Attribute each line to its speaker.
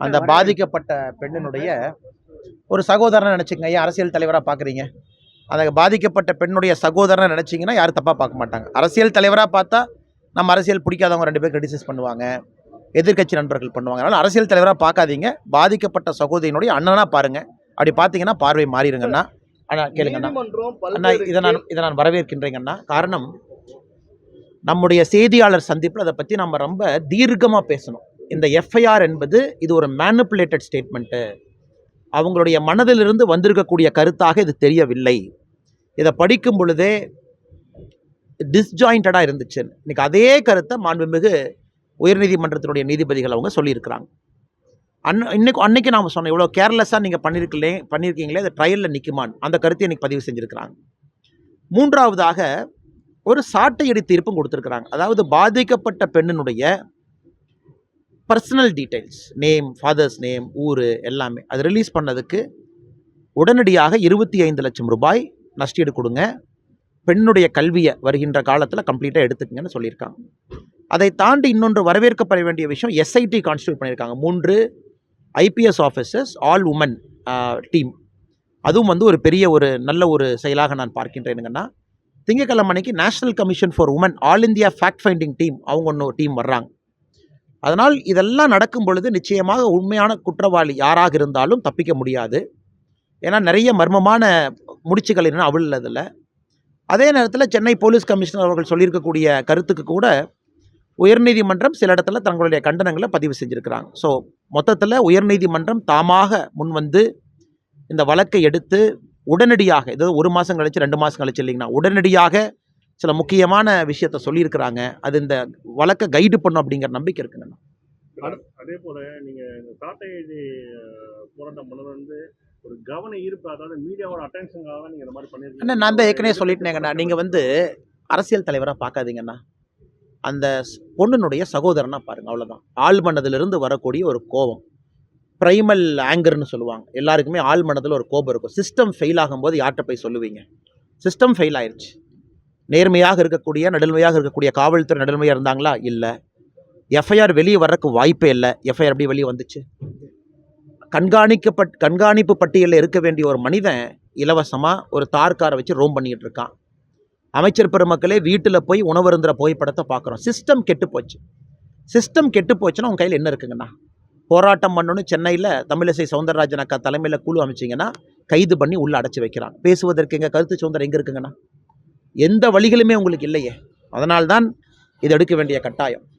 Speaker 1: அந்த பாதிக்கப்பட்ட பெண்ணினுடைய ஒரு சகோதரனை நினச்சிங்க, ஏன் அரசியல் தலைவராக பார்க்குறீங்க? அந்த பாதிக்கப்பட்ட பெண்ணுடைய சகோதரனை நினச்சிங்கன்னா யாரும் தப்பாக பார்க்க மாட்டாங்க. அரசியல் தலைவராக பார்த்தா நம்ம அரசியல் பிடிக்காதவங்க 2 பேர் கிரிட்டிசைஸ் பண்ணுவாங்க, எதிர்க்கட்சி நண்பர்கள் பண்ணுவாங்க. அதனால் அரசியல் தலைவராக பார்க்காதீங்க, பாதிக்கப்பட்ட சகோதரியினுடைய அண்ணனாக பாருங்கள். அப்படி பார்த்தீங்கன்னா பார்வை மாறிடுங்கண்ணா. ஆனால் கேளுங்கண்ணா அண்ணா, இதை நான் வரவேற்கின்றேங்கண்ணா. காரணம், நம்முடைய செய்தியாளர் சந்திப்பில் அதை பற்றி நம்ம ரொம்ப தீர்க்கமாக பேசணும். இந்த எஃப்ஐஆர் என்பது இது ஒரு மேனிப்புலேட்டட் ஸ்டேட்மெண்ட்டு, அவங்களுடைய மனதிலிருந்து வந்திருக்கக்கூடிய கருத்தாக இது தெரியவில்லை. இதை படிக்கும் பொழுதே டிஸ்ஜாயிண்டடாக இருந்துச்சு. இன்னைக்கு அதே கருத்தை மாண்புமிகு உயர்நீதிமன்றத்தினுடைய நீதிபதிகள் அவங்க சொல்லியிருக்கிறாங்க. அன்னைக்கு நாம் சொன்னோம், இவ்வளோ கேர்லெஸ்ஸாக நீங்கள் பண்ணியிருக்கீங்களே, அது ட்ரையலில் நிற்குமான், அந்த கருத்தை இன்னைக்கு பதிவு செஞ்சுருக்கிறாங்க. மூன்றாவதாக ஒரு சாட்டையடி தீர்ப்பும் கொடுத்துருக்குறாங்க. அதாவது பாதிக்கப்பட்ட பெண்ணினுடைய personal details, name, father's name, ஊர் எல்லாமே அது ரிலீஸ் பண்ணதுக்கு உடனடியாக 25 லட்சம் ரூபாய் நஷ்டீடு கொடுங்க, பெண்ணுடைய கல்வியை வருகின்ற காலத்தில் கம்ப்ளீட்டாக எடுத்துக்கங்கன்னு சொல்லியிருக்காங்க. அதை தாண்டி இன்னொன்று வரவேற்கப்பட வேண்டிய விஷயம், எஸ்ஐடி கான்ஸ்டியூட் பண்ணியிருக்காங்க. 3 IPS officers, all women team. அதுவும் ஒரு பெரிய நல்ல ஒரு செயலாக நான் பார்க்கின்றேனுங்கன்னா, திங்கட்கிழமை அன்னைக்கு national commission for women all India fact finding team அவங்க ஒன்று டீம் வர்றாங்க. அதனால் இதெல்லாம் நடக்கும் பொழுது நிச்சயமாக உண்மையான குற்றவாளி யாராக இருந்தாலும் தப்பிக்க முடியாது. ஏன்னா நிறைய மர்மமான முடிச்சுகள் என்ன அவிழ்லதில்லை. அதே நேரத்தில் சென்னை போலீஸ் கமிஷனர் அவர்கள் சொல்லியிருக்கக்கூடிய கருத்துக்கு கூட உயர்நீதிமன்றம் சில இடத்துல தங்களுடைய கண்டனங்களை பதிவு செஞ்சுருக்கிறாங்க. ஸோ மொத்தத்தில் உயர்நீதிமன்றம் தாமாக முன்வந்து இந்த வழக்கை எடுத்து உடனடியாக, ஏதாவது 1 மாதம் கழிச்சு 2 மாதம் கழிச்சு இல்லைங்கன்னா, உடனடியாக சில முக்கியமான விஷயத்த சொல்லியிருக்கிறாங்க. அது இந்த வழக்கை கைடு பண்ணும் அப்படிங்கிற நம்பிக்கை இருக்குங்கண்ணா.
Speaker 2: அதே போல நீங்கள் இந்த சாட்டையடி போராட்டம் பண்ணது ஒரு கவன ஈர்ப்பு, அதாவது மீடியாவோட அட்டென்ஷனுக்காக தான் நீங்கள் இந்த மாதிரி பண்ணியிருக்கீங்க.
Speaker 1: நான் தான் ஏற்கனவே சொல்லிட்டேங்கண்ணா, நீங்கள் அரசியல் தலைவராக பார்க்காதீங்கண்ணா, அந்த பொண்ணுனுடைய சகோதரனாக பாருங்கள், அவ்வளோதான். ஆள் மனதிலிருந்து வரக்கூடிய ஒரு கோபம், ப்ரைமல் ஆங்கர்னு சொல்லுவாங்க. எல்லாருக்குமே ஆள் மனதில் ஒரு கோபம் இருக்கும். சிஸ்டம் ஃபெயில் ஆகும்போது யார்கிட்ட போய் சொல்லுவீங்க? சிஸ்டம் ஃபெயில் ஆயிடுச்சு. நேர்மையாக இருக்கக்கூடிய, நடுநிலையாக இருக்கக்கூடிய காவல்துறை நடுநிலையாக இருந்தாங்களா? இல்லை. எஃப்ஐஆர் வெளியே வர்றதுக்கு வாய்ப்பே இல்லை. எஃப்ஐஆர் எப்படி வெளியே வந்துச்சு? கண்காணிப்பு பட்டியலில் இருக்க வேண்டிய ஒரு மனிதன் இலவசமாக ஒரு தார்காரை வச்சு ரோம் பண்ணிக்கிட்டு இருக்கான். அமைச்சர் பெருமக்களே வீட்டில் போய் உணவருந்துற புகைப்படத்தை பார்க்குறோம். சிஸ்டம் கெட்டு போச்சு. சிஸ்டம் கெட்டு போச்சுன்னா உங்கள் கையில் என்ன இருக்குங்கண்ணா? போராட்டம் பண்ணணும்னு சென்னையில் தமிழிசை சவுந்தரராஜன் அக்கா தலைமையில் குழு அமைச்சிங்கன்னா கைது பண்ணி உள்ளே அடைச்சி வைக்கிறாங்க. பேசுவதற்கு எங்கள் கருத்து சுதந்திரம் எங்கே இருக்குங்கண்ணா? எந்த வழிகளுமே உங்களுக்கு இல்லையே. அதனால்தான் இது எடுக்க வேண்டிய கட்டாயம்.